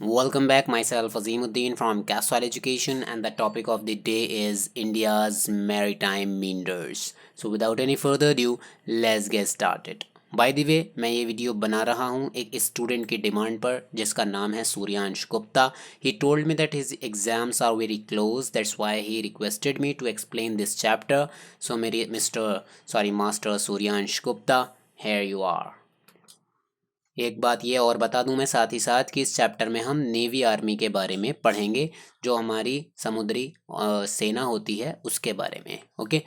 Welcome back, myself Azimuddin from Caswell Education, and the topic of the day is India's maritime meanders. So without any further ado, let's get started. By the way, मैं ये video बना रहा हूँ एक student की demand पर जिसका नाम है Suryansh Gupta. He told me that his exams are very close, that's why he requested me to explain this chapter. So मेरी master Suryansh Gupta, here you are. एक बात ये और बता दूं मैं साथ ही साथ कि इस चैप्टर में हम नेवी आर्मी के बारे में पढ़ेंगे, जो हमारी समुद्री सेना होती है उसके बारे में. Okay.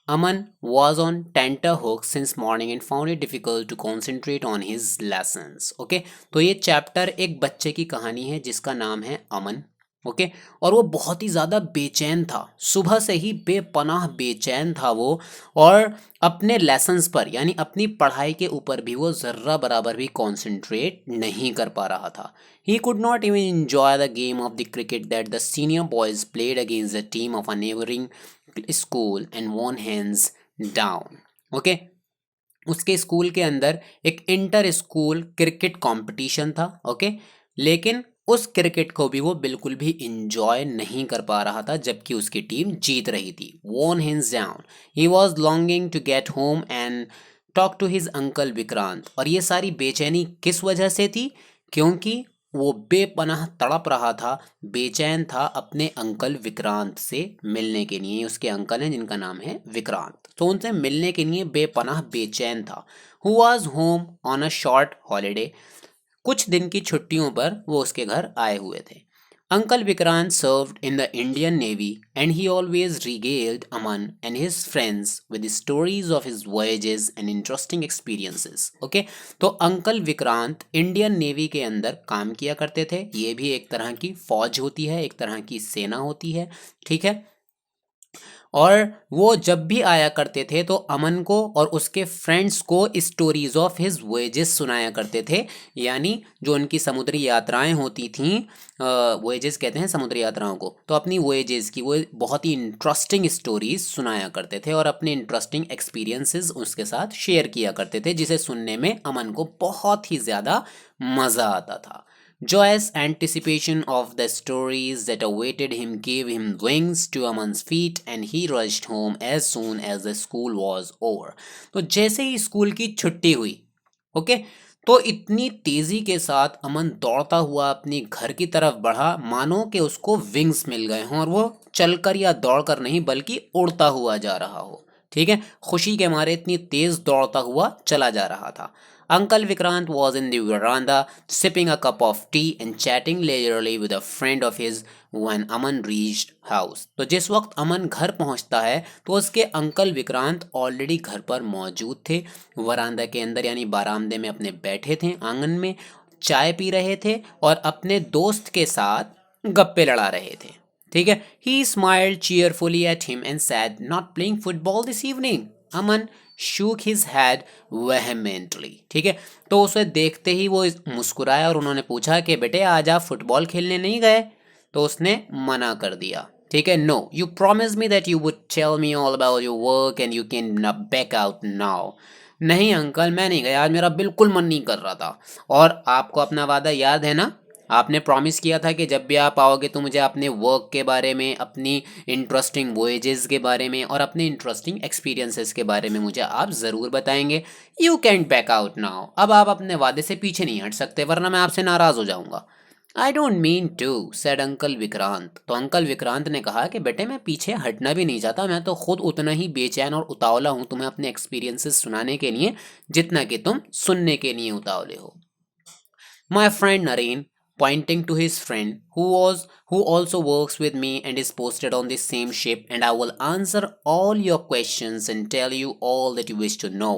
Aman was on tenterhooks since morning and found it difficult to concentrate on his lessons. Okay. तो ये चैप्टर एक बच्चे की कहानी है जिसका नाम है अमन. ओके. और वो बहुत ही ज़्यादा बेचैन था, सुबह से ही बेपनाह बेचैन था वो. और अपने लेसन्स पर यानी अपनी पढ़ाई के ऊपर भी वो ज़र्रा बराबर भी कॉन्सेंट्रेट नहीं कर पा रहा था. He could not even enjoy the game of the cricket that the senior boys played against the team of a neighbouring school and won hands down. Okay. उसके स्कूल के अंदर एक इंटर स्कूल क्रिकेट कंपटीशन था. Okay. लेकिन उस cricket को भी वो बिल्कुल भी इंजॉय नहीं कर पा रहा था जबकि उसकी टीम जीत रही थी. won hands down. He was longing to get home and talk to his uncle Vikrant. और ये सारी बेचैनी किस वजह से थी? क्योंकि वो बेपनाह तड़प रहा था, बेचैन था अपने अंकल विक्रांत से मिलने के लिए. उसके अंकल हैं जिनका नाम है विक्रांत, तो उनसे मिलने के लिए बेपनाह बेचैन था. Who was home on a short holiday. कुछ दिन की छुट्टियों पर वो उसके घर आए हुए थे. Uncle Vikrant served in the Indian Navy and he always regaled Aman and his friends with the stories of his voyages and interesting experiences. Okay? तो अंकल विक्रांत इंडियन नेवी के अंदर काम किया करते थे. ये भी एक तरह की फौज होती है, एक तरह की सेना होती है. ठीक है. और वो जब भी आया करते थे तो अमन को और उसके फ्रेंड्स को स्टोरीज ऑफ हिज वोएजेस सुनाया करते थे. यानी जो उनकी समुद्री यात्राएं होती थीं, वोएजेस कहते हैं समुद्री यात्राओं को, तो अपनी वोएजेस की वो बहुत ही इंटरेस्टिंग स्टोरीज सुनाया करते थे और अपने इंटरेस्टिंग एक्सपीरियंसेस उसके साथ शेयर किया करते थे, जिसे सुनने में अमन को बहुत ही ज़्यादा मज़ा आता था. Joyous anticipation of the stories that awaited him gave him wings to Aman's feet and he rushed home as soon as the school was over. तो जैसे ही स्कूल की छुट्टी हुई, ओके, तो इतनी तेजी के साथ अमन दौड़ता हुआ अपनी घर की तरफ बढ़ा मानो कि उसको विंग्स मिल गए हों और वो चलकर या दौड़कर नहीं बल्कि उड़ता हुआ जा रहा हो. ठीक है. खुशी के मारे इतनी तेज दौड़ता हुआ चला जा रहा था. Uncle Vikrant was in the veranda sipping a cup of tea and chatting leisurely with a friend of his when Aman reached house. तो जिस वक्त अमन घर पहुंचता है तो उसके अंकल विक्रांत ऑलरेडी घर पर मौजूद थे. वरांदा के अंदर यानी बारामदे में अपने बैठे थे, आंगन में चाय पी रहे थे और अपने दोस्त के साथ गप्पे लड़ा रहे थे. ठीक है. He smiled cheerfully at him and said, "Not playing football this evening?" Aman shook his head vehemently. ठीक है. तो उसे देखते ही वो मुस्कुराया और उन्होंने पूछा कि बेटे आज आप फुटबॉल खेलने नहीं गए. तो उसने मना कर दिया. ठीक है. No, you promise me that you would tell me all about your work and you can back out now. नहीं अंकल, मैं नहीं गया आज, मेरा बिल्कुल मन नहीं कर रहा था. और आपको अपना वादा याद है ना? आपने प्रॉमिस किया था कि जब भी आप आओगे तो मुझे अपने वर्क के बारे में, अपनी इंटरेस्टिंग वोएजेस के बारे में और अपने इंटरेस्टिंग एक्सपीरियंसेस के बारे में मुझे आप ज़रूर बताएंगे. You can't back out now. अब आप अपने वादे से पीछे नहीं हट सकते वरना मैं आपसे नाराज़ हो जाऊंगा. I don't mean to, said uncle Vikrant. तो अंकल विक्रांत ने कहा कि बेटे मैं पीछे हटना भी नहीं चाहता, मैं तो खुद उतना ही बेचैन और उतावला हूँ तुम्हें अपने एक्सपीरियंसेस सुनाने के लिए जितना कि तुम सुनने के लिए उतावले हो. My friend Naren, pointing to his friend who also works with me and is posted on the same ship, and I will answer all your questions and tell you all that you wish to know.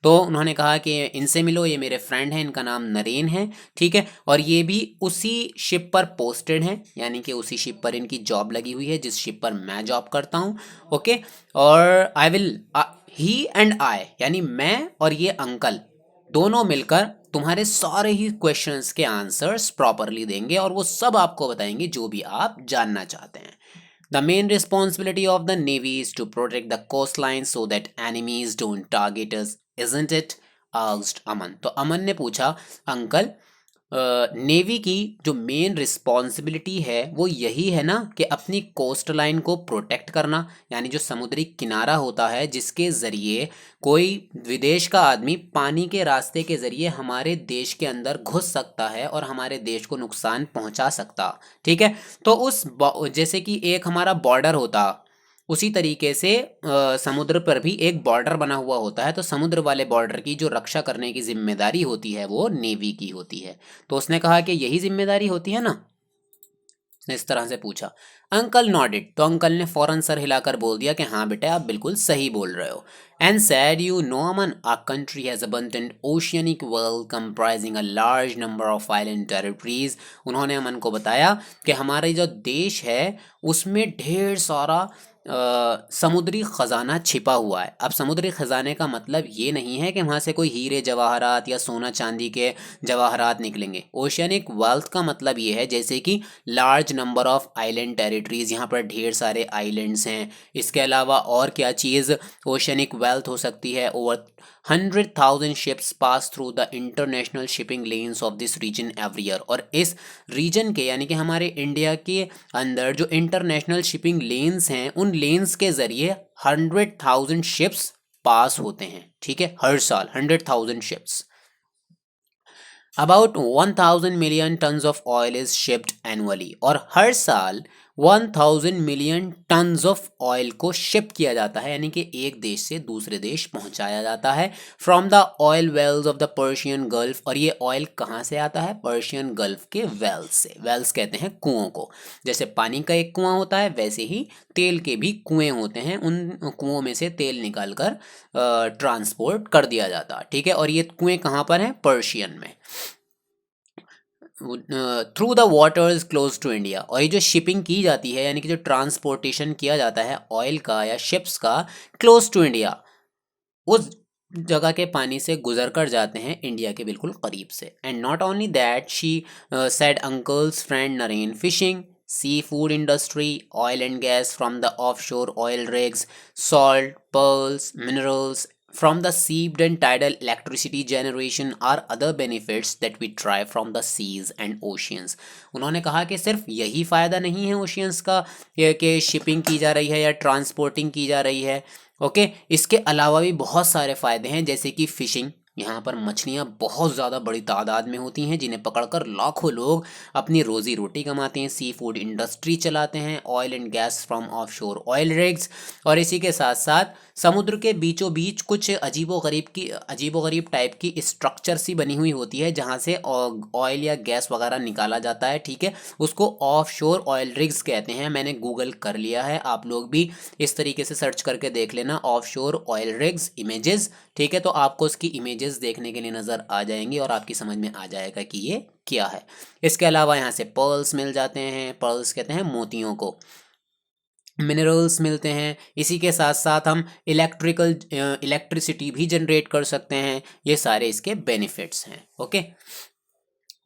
तो उन्होंने कहा कि इनसे मिलो, ये मेरे friend हैं, इनका नाम नरेन है. ठीक है. और ये भी उसी शिप पर पोस्टेड हैं, यानी कि उसी शिप पर इनकी जॉब लगी हुई है जिस शिप पर मैं जॉब करता हूँ. ओके. और I will he and I यानी मैं और ये अंकल दोनों मिलकर तुम्हारे सारे ही क्वेश्चंस के आंसर्स प्रॉपरली देंगे और वो सब आपको बताएंगे जो भी आप जानना चाहते हैं. The main responsibility of the navy is to protect the coast line so that enemies don't target us, isn't it? Asked Aman. तो अमन ने पूछा, अंकल नेवी की जो मेन रिस्पॉन्सिबिलिटी है वो यही है ना कि अपनी कोस्ट लाइन को प्रोटेक्ट करना, यानी जो समुद्री किनारा होता है जिसके ज़रिए कोई विदेश का आदमी पानी के रास्ते के ज़रिए हमारे देश के अंदर घुस सकता है और हमारे देश को नुकसान पहुंचा सकता। ठीक है, तो जैसे कि एक हमारा बॉर्डर होता, उसी तरीके से समुद्र पर भी एक बॉर्डर बना हुआ होता है, तो समुद्र वाले बॉर्डर की जो रक्षा करने की जिम्मेदारी होती है वो नेवी की होती है। तो उसने कहा कि यही जिम्मेदारी होती है ना, इस तरह से पूछा। अंकल नॉडेड, तो अंकल ने फौरन सर हिलाकर बोल दिया कि हाँ बेटे आप बिल्कुल सही बोल रहे हो। And said you know Aman, our country has abundant oceanic world comprising a large number of island territories. उन्होंने अमन को बताया कि हमारे जो देश है उसमें ढेर सारा समुद्री खजाना छिपा हुआ है। अब समुद्री खजाने का मतलब ये नहीं है कि वहाँ से कोई हीरे जवाहरात या सोना चांदी के जवाहरात निकलेंगे। ओशियनिक वेल्थ का मतलब ये है जैसे कि large number of island territories, यहाँ पर ढेर सारे आइलैंड्स हैं। इसके अलावा और क्या चीज़ ओशियनिक वेल्थ हो सकती है? Over 100,000 ships pass through the international shipping lanes of this region every year. और इस रीजन के यानी कि हमारे इंडिया के अंदर जो इंटरनेशनल शिपिंग लेन्स हैं उन लेन्स के ज़रिए 100,000 शिप्स पास होते हैं। ठीक है, हर साल 100,000 ships. About 1,000 million tons of oil is shipped annually, और हर साल 1,000 मिलियन टन्स ऑफ ऑयल को शिप किया जाता है, यानी कि एक देश से दूसरे देश पहुंचाया जाता है from the oil wells of the Persian Gulf. और ये ऑयल कहाँ से आता है? पर्शियन गल्फ के वेल्स से। वेल्स कहते हैं कुओं को। जैसे पानी का एक कुआं होता है वैसे ही तेल के भी कुएं होते हैं, उन कुओं में से तेल निकाल कर ट्रांसपोर्ट कर दिया जाता। ठीक है, और ये कुएं कहाँ पर हैं? पर्शियन में, through the waters close to India. और ये जो शिपिंग की जाती है यानी कि जो ट्रांसपोर्टेशन किया जाता है ऑयल का या शिप्स का, क्लोज टू इंडिया, उस जगह के पानी से गुजर कर जाते हैं इंडिया के बिल्कुल करीब से। And not only that, she said uncle's friend Naren, fishing, seafood industry, oil and gas from the offshore oil rigs, salt, pearls, minerals from the seeped and tidal electricity generation are other benefits that we derive from the seas and oceans। उन्होंने कहा कि सिर्फ यही फ़ायदा नहीं है oceans का कि शिपिंग की जा रही है या ट्रांसपोर्टिंग की जा रही है। ओके, इसके अलावा भी बहुत सारे फ़ायदे हैं, जैसे कि फ़िशिंग। यहाँ पर मछलियाँ बहुत ज़्यादा बड़ी तादाद में होती हैं जिन्हें पकड़कर लाखों लोग अपनी रोज़ी रोटी कमाते हैं। सी फूड इंडस्ट्री चलाते हैं, oil and gas from of शोर ऑयल रिग्स, और इसी के साथ साथ समुद्र के बीचों बीच कुछ अजीबोगरीब टाइप की स्ट्रक्चर सी बनी हुई होती है जहाँ से ऑयल या गैस वगैरह निकाला जाता है। ठीक है, उसको ऑफ शोर ऑयल रिग्स कहते हैं। मैंने गूगल कर लिया है, आप लोग भी इस तरीके से सर्च करके देख लेना, ऑफ शोर ऑयल रिग्स इमेजेस। ठीक है, तो आपको उसकी इमेजेस देखने के लिए नज़र आ जाएंगी और आपकी समझ में आ जाएगा कि ये क्या है। इसके अलावा यहाँ से पर्ल्स मिल जाते हैं, पर्ल्स कहते हैं मोतियों को, मिनरल्स मिलते हैं। इसी के साथ साथ हम इलेक्ट्रिसिटी भी जनरेट कर सकते हैं। ये सारे इसके बेनिफिट्स हैं। Okay,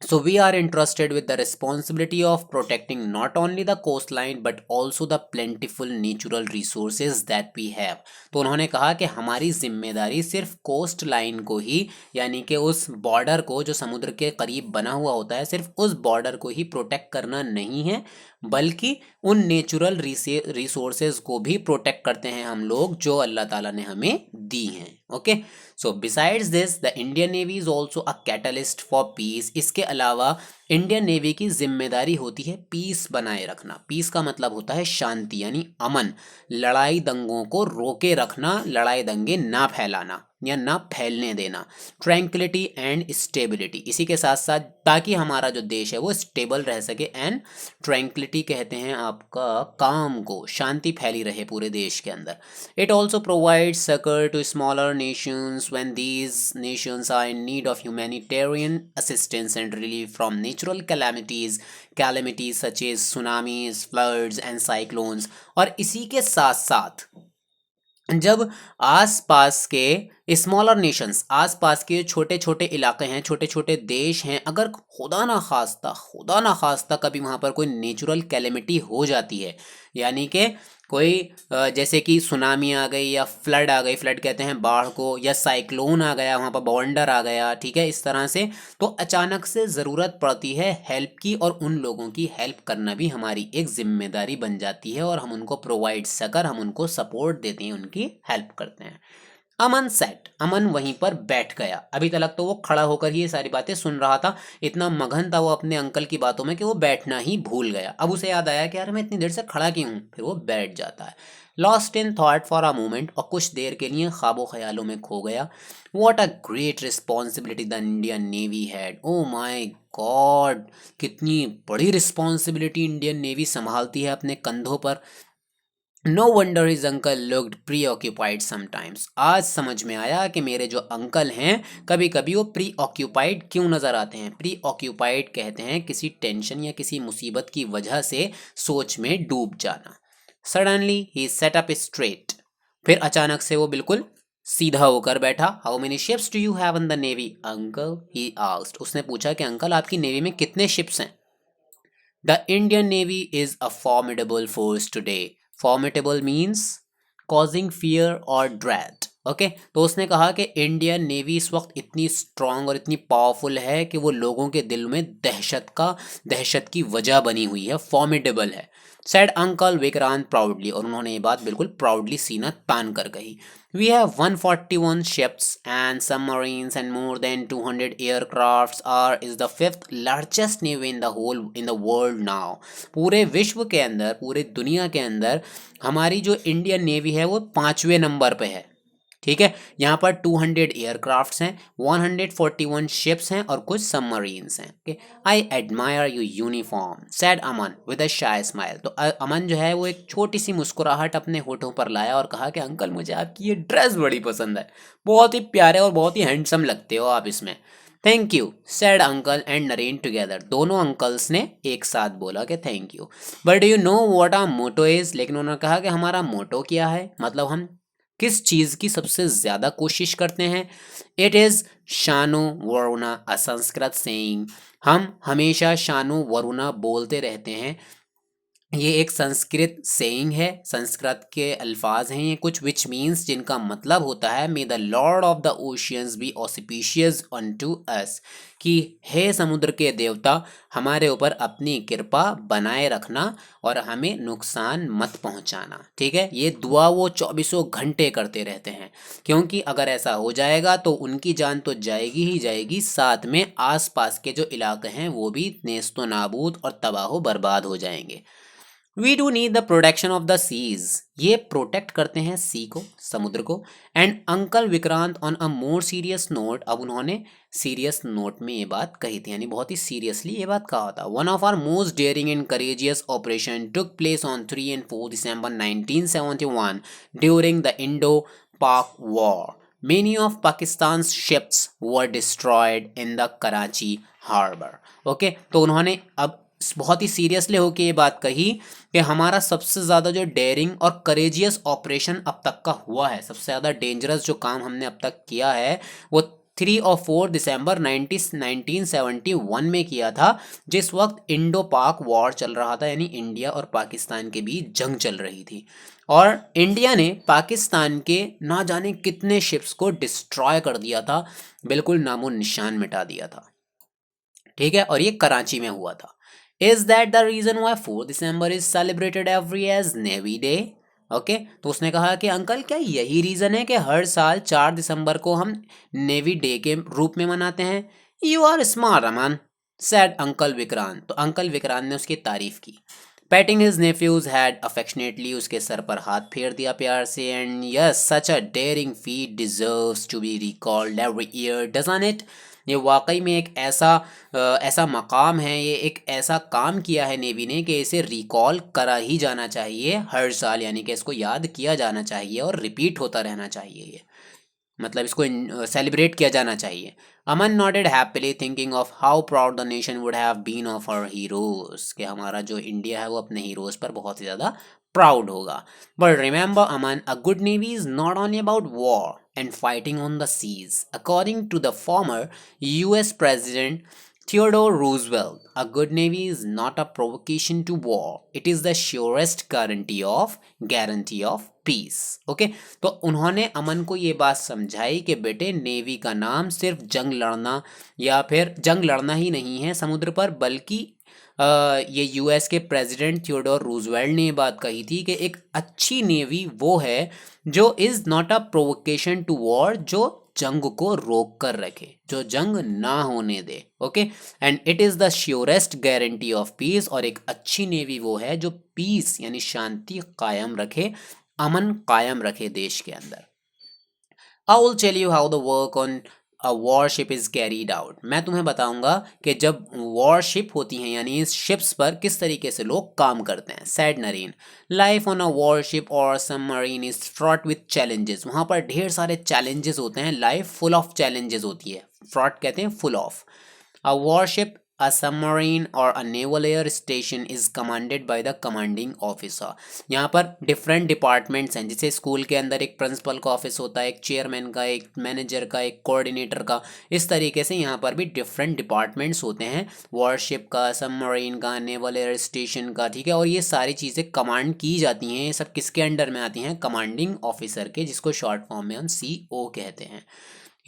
so we are entrusted with the responsibility of protecting not only the coastline but also the plentiful natural resources that we have। तो उन्होंने कहा कि हमारी जिम्मेदारी सिर्फ कोस्ट लाइन को ही, यानी कि उस बॉर्डर को जो समुद्र के करीब बना हुआ होता है, सिर्फ उस बॉर्डर को ही प्रोटेक्ट करना नहीं है, बल्कि उन नेचुरल रिसोर्सेज को भी प्रोटेक्ट करते हैं हम लोग जो अल्लाह ताला ने हमें दी हैं। Okay, so besides this the Indian navy is also a catalyst for piece. इसके अलावा इंडियन नेवी की जिम्मेदारी होती है पीस बनाए रखना। पीस का मतलब होता है शांति यानी अमन, लड़ाई दंगों को रोके रखना, लड़ाई दंगे ना फैलाना या ना फैलने देना, ट्रैंक्विलिटी एंड स्टेबिलिटी। इसी के साथ साथ ताकि हमारा जो देश है वो स्टेबल रह सके, एंड ट्रैंक्विलिटी कहते हैं आपका काम को, शांति फैली रहे पूरे देश के अंदर। It also provides succor to smaller nations when these nations are in need of humanitarian assistance and relief from natural calamities such as tsunamis, floods and cyclones। और इसी के साथ साथ जब आसपास के स्मॉलर नेशंस, आसपास के छोटे छोटे इलाके हैं, छोटे छोटे देश हैं, अगर खुदा ना खास्ता कभी वहाँ पर कोई नेचुरल कैलेमिटी हो जाती है, यानी कि कोई जैसे कि सुनामी आ गई या फ्लड आ गई, फ्लड कहते हैं बाढ़ को, या साइक्लोन आ गया, वहाँ पर बवंडर आ गया, ठीक है, इस तरह से तो अचानक से ज़रूरत पड़ती है हेल्प की, और उन लोगों की हेल्प करना भी हमारी एक जिम्मेदारी बन जाती है, और हम उनको प्रोवाइड कर, हम उनको सपोर्ट देते हैं, उनकी हेल्प करते हैं। अमन सेट, अमन वहीं पर बैठ गया। अभी तक तो वो खड़ा होकर ही ये सारी बातें सुन रहा था, इतना मगन था वो अपने अंकल की बातों में कि वो बैठना ही भूल गया। अब उसे याद आया कि यार मैं इतनी देर से खड़ा क्यों हूँ, फिर वो बैठ जाता है। Lost in thought for a moment, और कुछ देर के लिए ख्वाबों ख्यालों में खो गया। What a great responsibility the Indian navy had, oh my God, कितनी बड़ी रिस्पॉन्सिबिलिटी इंडियन नेवी संभालती है अपने कंधों पर। No wonder his uncle looked preoccupied sometimes, आज समझ में आया कि मेरे जो अंकल हैं कभी कभी वो प्री ऑक्यूपाइड क्यों नज़र आते हैं। प्री ऑक्यूपाइड कहते हैं किसी टेंशन या किसी मुसीबत की वजह से सोच में डूब जाना। सडनली ही सेट अप स्ट्रेट, फिर अचानक से वो बिल्कुल सीधा होकर बैठा। How many ships do you have in the navy uncle, he asked, उसने पूछा कि अंकल आपकी नेवी में कितने शिप्स हैं। The Indian Navy is a formidable force today. Formidable means causing fear or dread. Okay तो उसने कहा कि इंडियन नेवी इस वक्त इतनी स्ट्रांग और इतनी पावरफुल है कि वो लोगों के दिल में दहशत की वजह बनी हुई है, फॉर्मिडेबल है। सेड अंकल विक्रांत प्राउडली, और उन्होंने ये बात बिल्कुल प्राउडली सीना तान कर कही। We have 141 ships and submarines and more than 200 aircrafts are is the fifth largest navy in the world now. पूरे विश्व के अंदर, पूरे दुनिया के अंदर हमारी जो इंडियन नेवी है वो 5वें नंबर पे है। ठीक है, यहाँ पर 200 एयरक्राफ्ट्स हैं, 141 शिप्स हैं और कुछ सबमरीन्स हैं। Okay, I admire you uniform said Aman with a shy smile, तो अमन जो है वो एक छोटी सी मुस्कुराहट अपने होठों पर लाया और कहा कि अंकल मुझे आपकी ये ड्रेस बड़ी पसंद है, बहुत ही प्यारे और बहुत ही हैंडसम लगते हो आप इसमें। Thank you said uncle and Naren together, दोनों अंकल्स ने एक साथ बोला कि thank you. But you know what our motto is, लेकिन उन्होंने कहा कि हमारा मोटो क्या है, मतलब हम किस चीज़ की सबसे ज़्यादा कोशिश करते हैं। इट इज़ शानो वरुणा, अ संस्कृत सेइंग, हम हमेशा शानो वरुणा बोलते रहते हैं। ये एक संस्कृत सेइंग है, संस्कृत के अल्फाज हैं ये कुछ, विच मीन्स, जिनका मतलब होता है may the lord of the oceans be auspicious unto us, कि हे समुद्र के देवता हमारे ऊपर अपनी कृपा बनाए रखना और हमें नुकसान मत पहुंचाना। ठीक है, ये दुआ वो 24 घंटे करते रहते हैं, क्योंकि अगर ऐसा हो जाएगा तो उनकी जान तो जाएगी ही जाएगी, साथ में आसपास के जो इलाके हैं वो भी नेस्तो नाबूद और तबाह बर्बाद हो जाएंगे। We do need the protection of the seas, ये प्रोटेक्ट करते हैं सी को, समुद्र को। And uncle Vikrant on a more serious note, अब उन्होंने सीरियस नोट में ये बात कही थी, यानी बहुत ही सीरियसली ये बात कहा था। One of our most daring and courageous operation took place on 3 and 4 December 1971 during the Indo Pak war. Many of Pakistan's ships were destroyed in the Karachi harbor. Okay तो उन्होंने अब बहुत ही सीरियसली होकर ये बात कही कि हमारा सबसे ज़्यादा जो डेयरिंग और करेजियस ऑपरेशन अब तक का हुआ है, सबसे ज़्यादा डेंजरस जो काम हमने अब तक किया है वो 3 और 4 दिसंबर 1971 में किया था, जिस वक्त इंडो पाक वॉर चल रहा था, यानी इंडिया और पाकिस्तान के बीच जंग चल रही थी, और इंडिया ने पाकिस्तान के ना जाने कितने शिप्स को डिस्ट्रॉय कर दिया था, बिल्कुल नामो निशान मिटा दिया था। ठीक है, और ये कराची में हुआ था। Is that the reason why 4 December is celebrated every as navy day. Okay तो उसने कहा कि अंकल क्या यही रीज़न है कि हर साल 4 दिसंबर को हम नेवी डे के रूप में मनाते हैं। You are smart Aman said uncle Vikrant, तो अंकल विक्रांत ने उसकी तारीफ की। Patting his nephew's head affectionately, उसके सर पर हाथ फेर दिया प्यार से। And yes such a daring feat deserves to be recalled every year doesn't it, ये वाकई में एक ऐसा मकाम है, ये एक ऐसा काम किया है नेवी ने कि इसे रिकॉल करा ही जाना चाहिए हर साल, यानी कि इसको याद किया जाना चाहिए और रिपीट होता रहना चाहिए, ये मतलब इसको सेलिब्रेट किया जाना चाहिए। Aman noted happily thinking of how proud the nation would have been of our heroes, कि हमारा जो इंडिया है वो अपने हीरोज पर बहुत ही ज़्यादा प्राउड होगा। But remember Aman, a good navy is not only about war and fighting on the seas. According to the former US President Theodore Roosevelt, a good navy is not a provocation to war. It is the surest guarantee of peace. Okay, तो उन्होंने अमन को ये बात समझाई कि बेटे navy का नाम सिर्फ जंग लड़ना या फिर जंग लड़ना ही नहीं है समुद्र पर, बल्कि ये यूएस के प्रेसिडेंट थियोडोर रूजवेल्ट ने ये बात कही थी कि एक अच्छी नेवी वो है जो is not a provocation to war, जो जंग को रोक कर रखे, जो जंग ना होने दे। Okay, and it is the surest guarantee of peace, और एक अच्छी नेवी वो है जो पीस यानी शांति कायम रखे, अमन कायम रखे देश के अंदर। I will tell you how the work on a warship is carried out. मैं तुम्हें बताऊंगा कि जब वॉरशिप होती हैं यानी इस शिप्स पर किस तरीके से लोग काम करते हैं। Said Naren, life on a warship और submarine is fraught with challenges. वहाँ पर ढेर सारे चैलेंजेस होते हैं, लाइफ फुल ऑफ चैलेंजेस होती है। फ्रॉट कहते हैं full of. A worship, a submarine or a naval air station is commanded by the commanding officer। यहाँ पर डिफरेंट डिपार्टमेंट्स हैं, जैसे स्कूल के अंदर एक प्रिंसिपल का ऑफिस होता है, एक चेयरमैन का, एक मैनेजर का, एक कोऑर्डिनेटर का। इस तरीके से यहाँ पर भी डिफरेंट डिपार्टमेंट्स होते हैं, वॉरशिप का, सबमरीन का, नेवल एयर स्टेशन का, ठीक है। और ये सारी चीज़ें कमांड की जाती हैं, ये सब किसके अंडर में आती हैं? कमांडिंग ऑफिसर के, जिसको शॉर्ट फॉर्म में हम CO कहते हैं।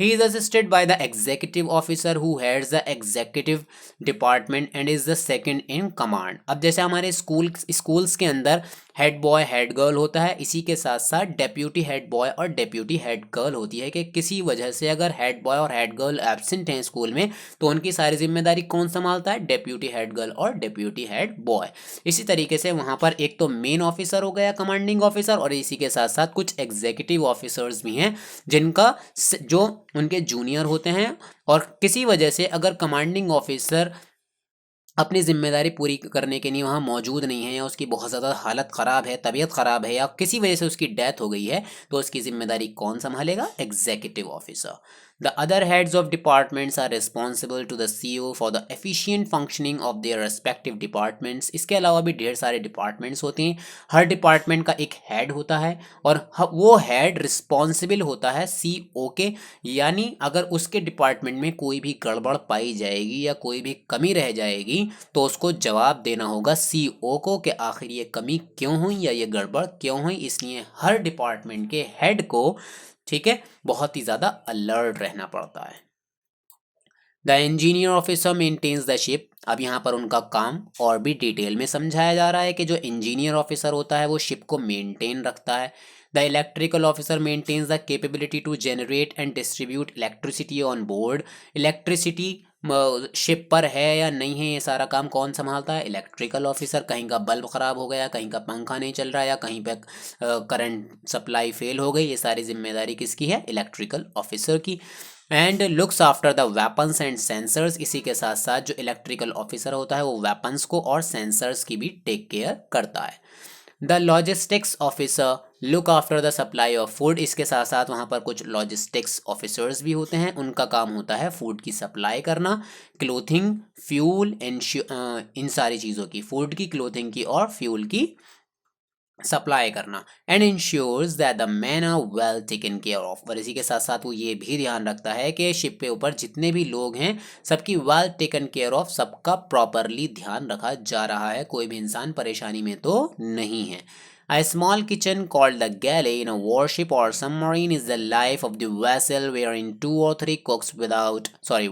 He is assisted by the executive officer who heads the executive department and is the second in command। अब जैसे हमारे स्कूल्स के अंदर हेड बॉय हेड गर्ल होता है, इसी के साथ साथ डेप्यूटी हेड बॉय और डेप्यूटी हेड गर्ल होती है कि किसी वजह से अगर हेड बॉय और हेड गर्ल एब्सेंट हैं स्कूल में तो उनकी सारी जिम्मेदारी कौन संभालता है? डेप्यूटी हेड गर्ल और डेप्यूटी हेड बॉय। इसी तरीके से वहाँ पर एक तो मेन ऑफिसर हो गया कमांडिंग ऑफिसर, और इसी के साथ साथ कुछ एग्जीक्यूटिव ऑफिसर्स भी हैं जिनका जो उनके जूनियर होते हैं, और किसी वजह से अगर कमांडिंग ऑफिसर अपनी जिम्मेदारी पूरी करने के लिए वहाँ मौजूद नहीं है, या उसकी बहुत ज़्यादा हालत ख़राब है, तबीयत ख़राब है, या किसी वजह से उसकी डेथ हो गई है, तो उसकी जिम्मेदारी कौन संभालेगा? Executive officer. The other heads of departments are responsible to the CEO for the efficient functioning of their respective departments. इसके अलावा भी ढेर सारे डिपार्टमेंट्स होते हैं, हर डिपार्टमेंट का एक हेड होता है, और वो हेड रिस्पॉन्सिबल होता है CO के, यानी अगर उसके डिपार्टमेंट में कोई भी गड़बड़ पाई जाएगी या कोई भी कमी रह जाएगी तो उसको जवाब देना होगा CO को कि आखिर ये कमी क्यों हुई या ये गड़बड़ क्यों हुई। इसलिए हर डिपार्टमेंट के हेड को, ठीक है, बहुत ही ज़्यादा अलर्ट रहना पड़ता है। The engineer officer maintains the ship. अब यहाँ पर उनका काम और भी डिटेल में समझाया जा रहा है कि जो इंजीनियर ऑफिसर होता है वो शिप को मेंटेन रखता है। The electrical officer maintains the capability to generate and distribute electricity on board. Electricity ship पर है या नहीं है, ये सारा काम कौन संभालता है? Electrical officer. कहीं का बल्ब ख़राब हो गया, कहीं का पंखा नहीं चल रहा, या कहीं पे करंट सप्लाई फेल हो गई, ये सारी जिम्मेदारी किसकी है? इलेक्ट्रिकल ऑफिसर की। And looks after the weapons and sensors. इसी के साथ साथ जो इलेक्ट्रिकल ऑफिसर होता है वो वेपन्स को और सेंसर्स की भी टेक केयर करता है। The logistics officer look after the supply of food. इसके साथ साथ वहाँ पर कुछ लॉजिस्टिक्स ऑफिसर्स भी होते हैं, उनका काम होता है फूड की सप्लाई करना, क्लोथिंग, फ्यूल, इन सारी चीज़ों की, फूड की, क्लोथिंग की और फ्यूल की सप्लाई करना। And ensures that the men are well taken care of. और इसी के साथ साथ वो ये भी ध्यान रखता है कि शिप के ऊपर जितने भी लोग हैं सबकी वेल टेकन केयर ऑफ, सबका प्रॉपरली ध्यान रखा जा रहा है, कोई भी इंसान परेशानी में तो नहीं है। A small kitchen called the galley in a warship or submarine is the life of the vessel, wherein 2 or 3 cooks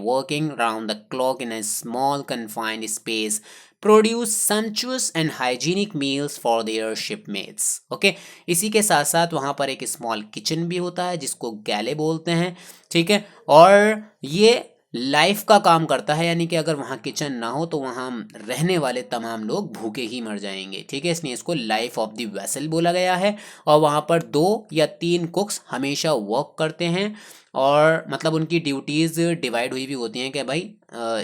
working round the clock in a small confined space produce sumptuous and hygienic meals for their shipmates। Okay, इसी के साथ साथ वहाँ पर एक small kitchen भी होता है जिसको गैले बोलते हैं, ठीक है। और ये लाइफ का काम करता है, यानी कि अगर वहाँ किचन ना हो तो वहाँ रहने वाले तमाम लोग भूखे ही मर जाएंगे, ठीक है। इसलिए इसको लाइफ ऑफ द वेसल बोला गया है। और वहाँ पर 2 या 3 कुक्स हमेशा वर्क करते हैं, और मतलब उनकी ड्यूटीज़ डिवाइड हुई भी होती हैं कि भाई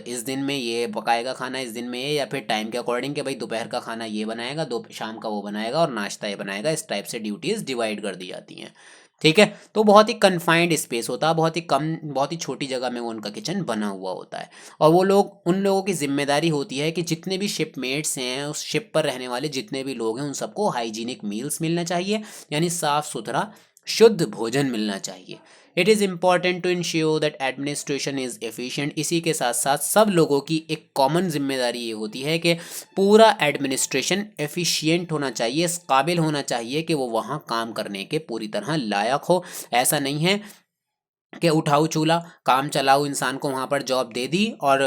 इस दिन में ये पकाएगा खाना, इस दिन में ये, या फिर टाइम के अकॉर्डिंग कि भाई दोपहर का खाना ये बनाएगा, दो शाम का वो बनाएगा, और नाश्ता ये बनाएगा। इस टाइप से ड्यूटीज़ डिवाइड कर दी जाती हैं, ठीक है। तो बहुत ही कन्फाइंड स्पेस होता है, बहुत ही कम, बहुत ही छोटी जगह में वो उनका किचन बना हुआ होता है। और वो लोग, उन लोगों की जिम्मेदारी होती है कि जितने भी शिपमेट्स हैं, उस शिप पर रहने वाले जितने भी लोग हैं, उन सबको हाइजीनिक मील्स मिलना चाहिए, यानी साफ़ सुथरा शुद्ध भोजन मिलना चाहिए। It is important to ensure that administration is efficient. इसी के साथ साथ सब लोगों की एक कॉमन जिम्मेदारी ये होती है कि पूरा एडमिनिस्ट्रेशन एफिशिएंट होना चाहिए, इस काबिल होना चाहिए कि वो वहाँ काम करने के पूरी तरह लायक हो। ऐसा नहीं है कि उठाऊ चूल्हा काम चलाऊ इंसान को वहाँ पर जॉब दे दी और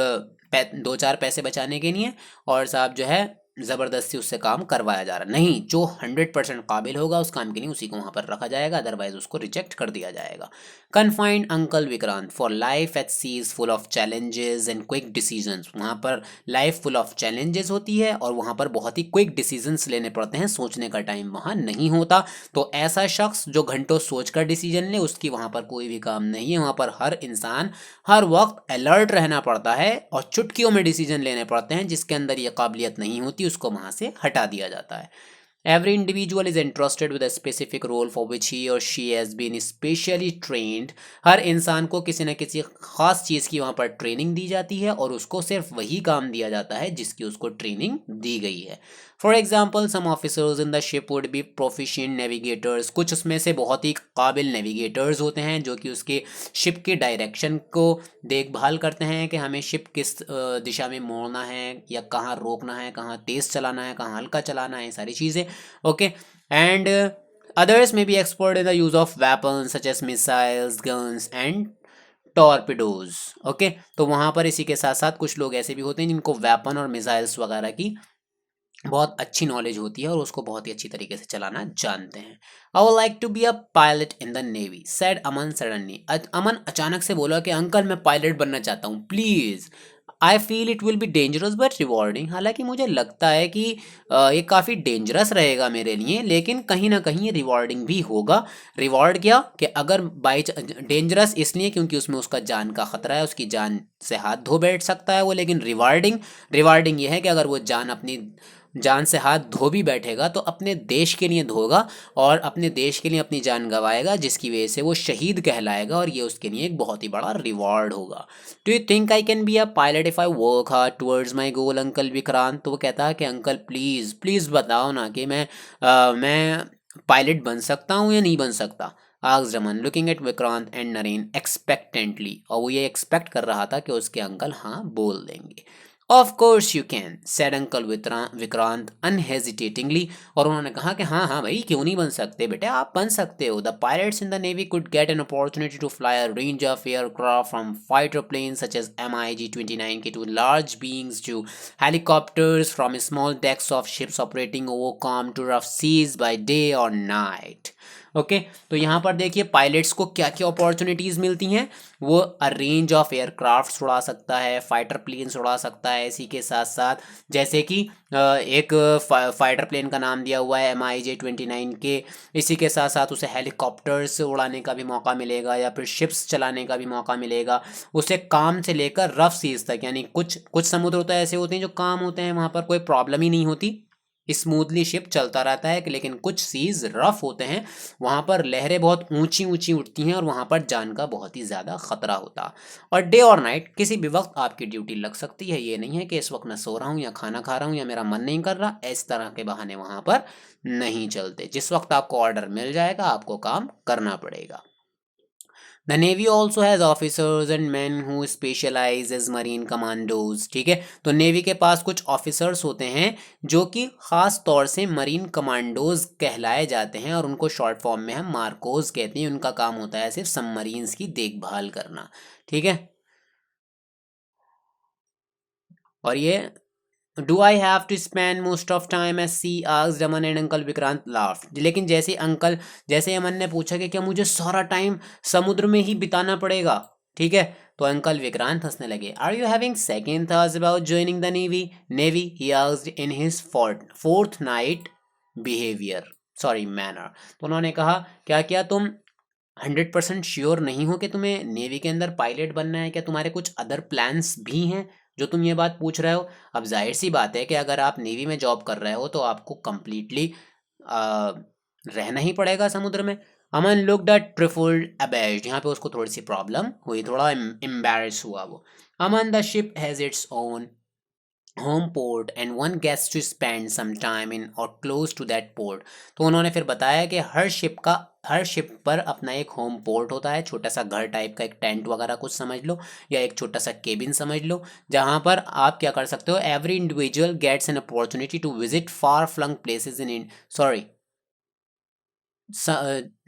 दो चार पैसे बचाने के लिए, और साहब जो है ज़बरदस्ती उससे काम करवाया जा रहा। नहीं, जो 100% काबिल होगा उस काम के लिए उसी को वहाँ पर रखा जाएगा, अदरवाइज उसको रिजेक्ट कर दिया जाएगा। Confided uncle Vikrant for life at sea is full of challenges and quick decisions. वहाँ पर लाइफ फुल ऑफ चैलेंजेस होती है और वहाँ पर बहुत ही क्विक डिसीजंस लेने पड़ते हैं, सोचने का टाइम वहाँ नहीं होता। तो ऐसा शख्स जो घंटों सोच कर डिसीजन ले, उसकी वहाँ पर कोई भी काम नहीं है। वहाँ पर हर इंसान हर वक्त अलर्ट रहना पड़ता है और चुटकियों में डिसीजन लेने पड़ते हैं। जिसके अंदर ये काबिलियत नहीं होती उसको वहाँ से हटा दिया जाता है। Every individual is entrusted with a specific role for which he or she has been specially trained। हर इंसान को किसी न किसी खास चीज़ की वहाँ पर ट्रेनिंग दी जाती है और उसको सिर्फ वही काम दिया जाता है जिसकी उसको ट्रेनिंग दी गई है। For example some officers in the ship would be proficient navigators. कुछ उसमें से बहुत ही काबिल नेविगेटर्स होते हैं जो कि उसके शिप के डायरेक्शन को देखभाल करते हैं कि हमें शिप किस दिशा में मोड़ना है या कहाँ रोकना है, कहाँ तेज़ चलाना है, कहाँ हल्का चलाना है, सारी चीज़ें। Okay, and others may be expert in the use of weapons such as missiles, guns and torpedoes. Okay, तो वहाँ पर इसी के साथ साथ कुछ लोग ऐसे भी होते हैं जिनको वेपन और मिसाइल्स वगैरह की बहुत अच्छी नॉलेज होती है और उसको बहुत ही अच्छी तरीके से चलाना जानते हैं। I would like to be a pilot in the navy said Aman suddenly. Aman अचानक से बोला कि अंकल मैं पायलट बनना चाहता हूँ please. I feel it will be dangerous but rewarding. हालांकि मुझे लगता है कि ये काफ़ी डेंजरस रहेगा मेरे लिए, लेकिन कहीं ना कहीं ये रिवॉर्डिंग भी होगा। रिवॉर्ड क्या कि अगर बाई डेंजरस इसलिए क्योंकि उसमें उसका जान का खतरा है, उसकी जान से हाथ धो बैठ सकता है वो, लेकिन रिवार्डिंग रिवार्डिंग ये है कि अगर वो जान अपनी जान से हाथ धो भी बैठेगा तो अपने देश के लिए धोगा और अपने देश के लिए अपनी जान गंवाएगा, जिसकी वजह से वो शहीद कहलाएगा और ये उसके लिए एक बहुत ही बड़ा रिवॉर्ड होगा। Do you think I can be a pilot if I work hard towards my goal uncle Vikrant. तो वो कहता है कि अंकल प्लीज़ प्लीज़ बताओ ना कि मैं पायलट बन सकता हूँ या नहीं बन सकता। Asked Aman looking at Vikrant and Naren expectantly. और वो ये एक्सपेक्ट कर रहा था कि उसके अंकल हाँ बोल देंगे। Of course you can said uncle Vikrant unhesitatingly. और उन्होंने कहा कि हाँ हाँ भाई क्यों नहीं बन सकते बेटे, आप बन सकते हो। The pilots in the navy could get an opportunity to fly a range of aircraft from fighter plane such as MiG-29 के to large Boeings to helicopters from small decks of ships operating over calm to rough seas by day or night। Okay, तो यहाँ पर देखिए pilots को क्या क्या opportunities मिलती हैं। वो अ रेंज ऑफ एयरक्राफ्ट उड़ा सकता है, फाइटर प्लेन्स उड़ा सकता है। इसी के साथ साथ जैसे कि एक फाइटर प्लेन का नाम दिया हुआ है MiG-29 के, इसी के साथ साथ उसे हेलीकॉप्टर्स उड़ाने का भी मौका मिलेगा या फिर शिप्स चलाने का भी मौका मिलेगा। उसे काम से लेकर रफ सीज तक, यानी कुछ कुछ समुद्र तो ऐसे होते हैं जो काम होते हैं, वहाँ पर कोई प्रॉब्लम ही नहीं होती, स्मूथली शिप चलता रहता है। लेकिन कुछ सीज रफ होते हैं, वहाँ पर लहरें बहुत ऊंची ऊंची उठती हैं और वहाँ पर जान का बहुत ही ज़्यादा खतरा होता। और डे और नाइट किसी भी वक्त आपकी ड्यूटी लग सकती है। ये नहीं है कि इस वक्त मैं सो रहा हूँ या खाना खा रहा हूँ या मेरा मन नहीं कर रहा, इस तरह के बहाने वहाँ पर नहीं चलते। जिस वक्त आपको ऑर्डर मिल जाएगा आपको काम करना पड़ेगा। The navy also has officers and men who specialise as marine commandos. ठीक है, तो नेवी के पास कुछ ऑफिसर्स होते हैं जो कि ख़ास तौर से मरीन कमांडोज कहलाए जाते हैं और उनको शॉर्ट फॉर्म में हम मार्कोज कहते हैं। उनका काम होता है सिर्फ सबमरीन्स की देखभाल करना। ठीक है, और ये do I have to spend most of time at sea asked Aman and uncle Vikrant laughed. लेकिन जैसे अमन ने पूछा कि क्या मुझे सारा टाइम समुद्र में ही बिताना पड़ेगा, ठीक है, तो अंकल विक्रांत हंसने लगे। Are you having second thoughts about joining the navy he asked in his forthright behaviour sorry manner. तो उन्होंने कहा क्या क्या तुम 100% श्योर नहीं हो कि तुम्हें नेवी के अंदर पायलट बनना है, क्या तुम्हारे कुछ अदर प्लान्स भी हैं जो तुम ये बात पूछ रहे हो। अब जाहिर सी बात है कि अगर आप नेवी में जॉब कर रहे हो तो आपको कंप्लीटली रहना ही पड़ेगा समुद्र में। अमन लुक्ड एट ट्रिफल्ड अबैश्ड। यहाँ पे उसको थोड़ी सी प्रॉब्लम हुई, थोड़ा एम्बैरेस हुआ वो। Aman the ship has its own home port and one gets to spend some time in और क्लोज टू दैट पोर्ट। तो उन्होंने फिर बताया कि हर शिप पर अपना एक होम पोर्ट होता है, छोटा सा घर टाइप का, एक टेंट वगैरह कुछ समझ लो, या एक छोटा सा केबिन समझ लो, जहाँ पर आप क्या कर सकते हो, every individual gets an opportunity to visit far flung places in sorry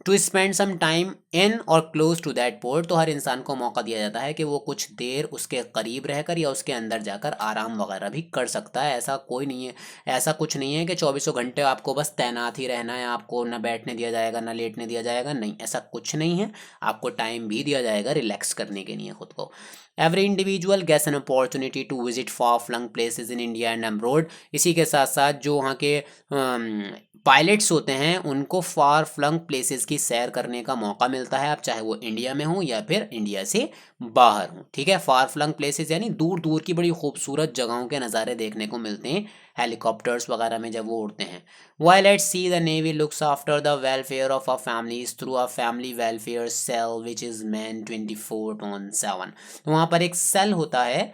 to spend some time in और क्लोज टू दैट पोर्ट। तो हर इंसान को मौका दिया जाता है कि वो कुछ देर उसके करीब रहकर या उसके अंदर जाकर आराम वगैरह भी कर सकता है। ऐसा कोई नहीं है, ऐसा कुछ नहीं है कि चौबीसों घंटे आपको बस तैनात ही रहना है, आपको ना बैठने दिया जाएगा ना लेटने दिया जाएगा, नहीं, ऐसा कुछ नहीं है। आपको टाइम भी दिया जाएगा रिलैक्स करने के लिए खुद को। Every individual gets an opportunity to visit far flung places in India and abroad. इसी के साथ साथ जो वहाँ के पायलट्स होते हैं उनको फार फ्लंग प्लेसेस की सैर करने का मौका मिलता है, अब चाहे वो इंडिया में हो या फिर इंडिया से बाहर हो। ठीक है, फार फ्लंग प्लेसेस यानी दूर दूर की बड़ी खूबसूरत जगहों के नज़ारे देखने को मिलते हैं हेलीकॉप्टर्स वगैरह में जब वो उड़ते हैं। While at sea the navy looks after the welfare of a families through a family welfare cell which is manned 24/7। तो वहाँ पर एक सेल होता है।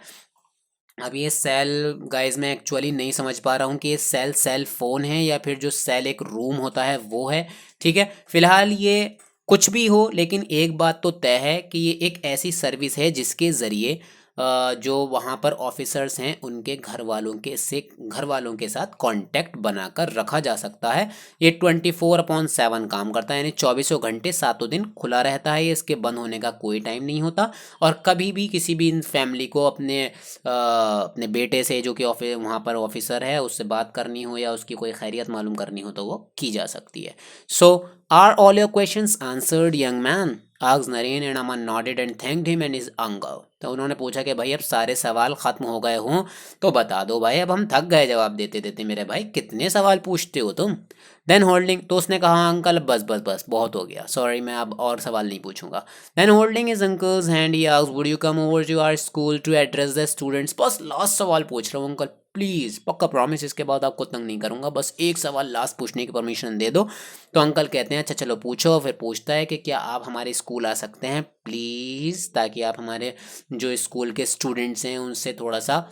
अब ये सेल गाइस मैं एक्चुअली नहीं समझ पा रहा हूँ कि ये सेल फोन है या फिर जो सेल एक रूम होता है वो है। ठीक है, फिलहाल ये कुछ भी हो, लेकिन एक बात तो तय है कि ये एक ऐसी सर्विस है जिसके ज़रिए जो वहाँ पर ऑफिसर्स हैं उनके घर वालों के साथ कांटेक्ट बनाकर रखा जा सकता है। ये 24/7 काम करता है, यानी चौबीसों घंटे सातों दिन खुला रहता है ये, इसके बंद होने का कोई टाइम नहीं होता। और कभी भी किसी भी फैमिली को अपने बेटे से जो कि ऑफिस वहाँ पर ऑफिसर है उससे बात करनी हो या उसकी कोई खैरियत मालूम करनी हो तो वो की जा सकती है। So are all your questions answered young man? Asked Naren and Aman nodded and thanked him and his uncle. तो उन्होंने पूछा कि भाई अब सारे सवाल खत्म हो गए हों तो बता दो भाई, अब हम थक गए जवाब देते देते मेरे भाई, कितने सवाल पूछते हो तुम। देन होल्डिंग, तो उसने कहा अंकल बस बस बस बहुत हो गया, सॉरी मैं अब और सवाल नहीं पूछूंगा। Then holding his uncle's hand, he asked, "Would you come over to our school to address the students?" बस लास्ट सवाल पूछ रहा हूँ अंकल, प्लीज़ पक्का प्रॉमिस, इसके बाद आपको तंग नहीं करूँगा, बस एक सवाल लास्ट पूछने की परमिशन दे दो। तो अंकल कहते हैं अच्छा चलो पूछो। फिर पूछता है कि क्या आप हमारे स्कूल आ सकते हैं प्लीज़, ताकि आप हमारे जो स्कूल के स्टूडेंट्स हैं उनसे थोड़ा सा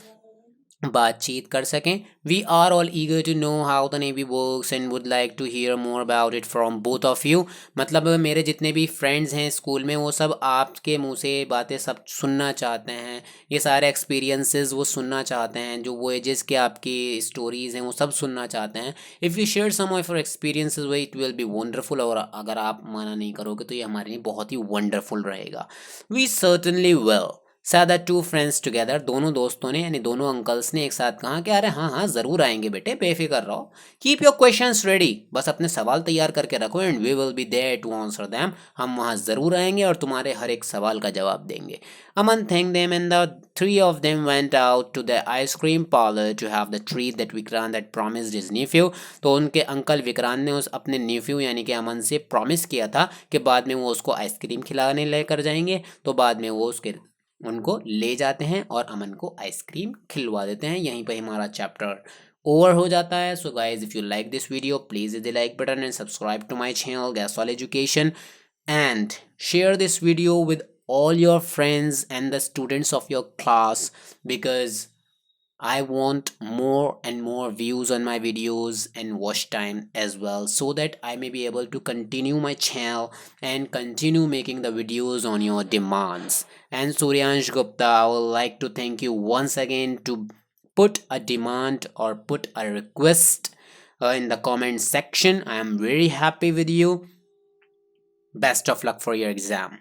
बातचीत कर सकें। We are all eager to know how the navy works and would like to hear more about it from both of you. मतलब मेरे जितने भी फ्रेंड्स हैं स्कूल में वो सब आपके मुंह से बातें सब सुनना चाहते हैं, ये सारे एक्सपीरियंसेस वो सुनना चाहते हैं, जो वोएजेस के आपकी स्टोरीज़ हैं वो सब सुनना चाहते हैं। If you share some of your experiences way it will be wonderful, और अगर आप मना नहीं करोगे तो ये हमारे लिए बहुत ही वंडरफुल रहेगा। We certainly will said the two friends together। दोनों दोस्तों ने यानी दोनों अंकल्स ने एक साथ कहा कि अरे हाँ हाँ ज़रूर आएंगे बेटे, बेफिक्र रहो। कीप योर क्वेश्चंस रेडी, बस अपने सवाल तैयार करके रखो, and we will be there to answer them. हम वहाँ ज़रूर आएंगे और तुम्हारे हर एक सवाल का जवाब देंगे। Aman thank them and the three of them went out to the ice cream parlor to have the treat that Vikrant had promised his nephew। तो उनके अंकल विक्रांत ने उस अपने नेफ्यू यानी कि अमन से प्रॉमिस किया था कि बाद में वो उसको आइसक्रीम खिलाने लेकर जाएंगे। तो बाद में वो उसके उनको ले जाते हैं और अमन को आइसक्रीम खिलवा देते हैं। यहीं पर हमारा चैप्टर ओवर हो जाता है। So guys if you like this video please hit the like button and subscribe to my channel Gaswal education, and share this video with all your friends and the students of your class, because I want more and more views on my videos and watch time as well, so that I may be able to continue my channel and continue making the videos on your demands. And Suryansh Gupta, I would like to thank you once again to put a demand or put a request in the comment section. I am very happy with you. Best of luck for your exam.